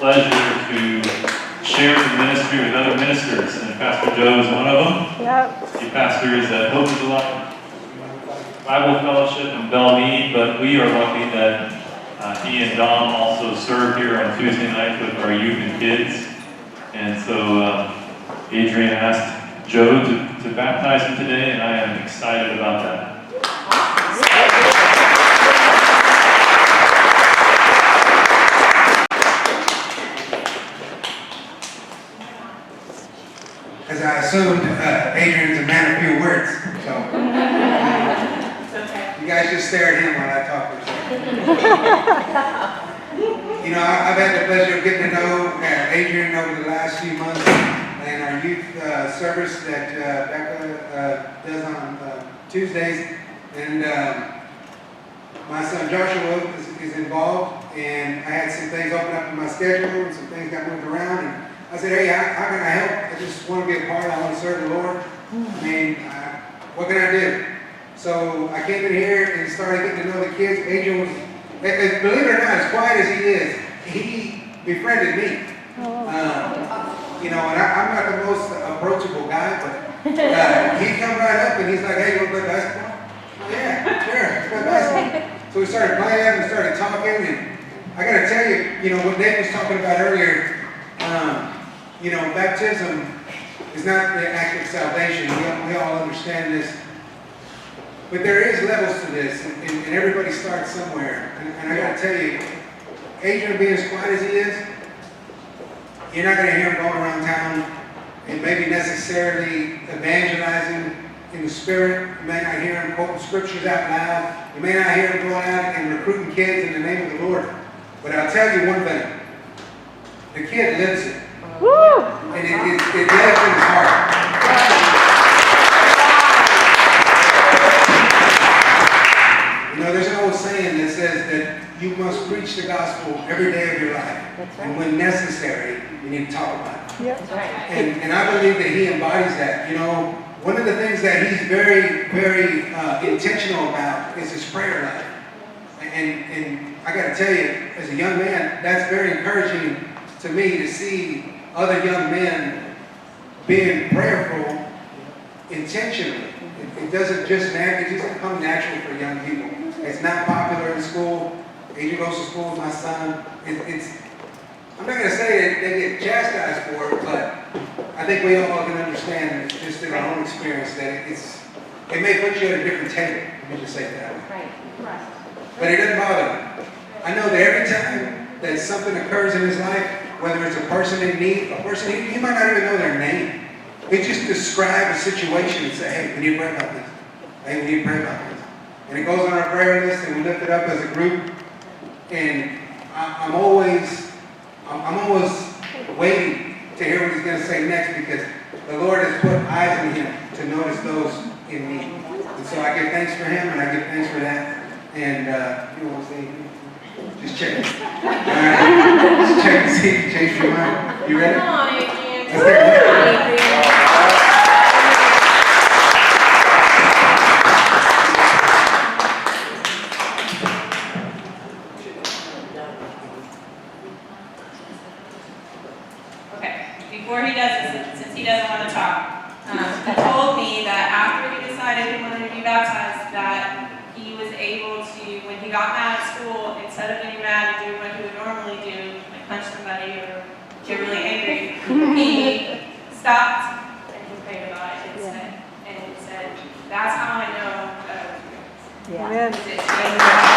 pleasure to share the ministry with other ministers, and Pastor Joe is one of them. Yep. He pastors at Hope of the Light Bible Fellowship in Bellmead, but we are lucky that he and Dom also serve here on Tuesday nights with our youth and kids. And so Adrian asked Joe to baptize him today, and I am excited about that. As I assumed, Adrian's a man of few words, so you guys just stare at him while I talk for a second. You know, I've had the pleasure of getting to know Adrian over the last few months in our youth service that Becca does on Tuesdays, and my son Joshua is involved, and I had some things open up in my schedule, and some things got moved around, and I said, hey, how can I help? I just want to be a part. I want to serve the Lord. I mean, what can I do? So I came in here and started getting to know the kids. Adrian was, believe it or not, as quiet as he is, he befriended me. You know, and I'm not the most approachable guy, but he'd come right up and he's like, hey, you want to play basketball? Oh, yeah, sure, let's play basketball. So we started playing, we started talking, and I got to tell you, you know, what Dave was talking about earlier, you know, baptism is not the act of salvation. We all understand this. But there is levels to this, and everybody starts somewhere. And I got to tell you, Adrian being as quiet as he is, you're not going to hear him going around town and maybe necessarily evangelizing in the spirit. You may not hear him quoting scriptures out loud. You may not hear him going out and recruiting kids in the name of the Lord. But I'll tell you one thing. The kid lives it. Woo! And it lives in his heart. You know, there's an old saying that says that you must preach the gospel every day of your life. That's right. And when necessary, you need to talk about it. Yep. That's right. And I believe that he embodies that. You know, one of the things that he's very, very intentional about is his prayer life. And I got to tell you, as a young man, that's very encouraging to me to see other young men being prayerful intentionally. It doesn't just come natural for young people. It's not popular in school. Adrian goes to school with my son. I'm not going to say that they get chastised for it, but I think we all can understand just in our own experience that it may put you at a different table. Let me just say that. Right. But it doesn't bother me. I know that every time that something occurs in his life, whether it's a person in need, he might not even know their name. They just describe a situation and say, hey, we need to pray about this. Hey, we need to pray about this. And it goes on our prayer list, and we lift it up as a group. And I'm always waiting to hear what he's going to say next, because the Lord has put eyes on him to notice those in need. And so I give thanks for him, and I give thanks for that. And you want to say anything? Just check. All right. Just check and see if you change your mind. You ready? Come on, Adrian. Let's get it. Okay. Before he does this, since he doesn't want to talk, he told me that after he decided he wanted to be baptized, that he was able to, when he got mad at school, instead of getting mad and doing what he would normally do, like punch somebody or get really angry, he stopped and he prayed about it instead. And he said, that's how I know that I was good. Yeah. Because it changed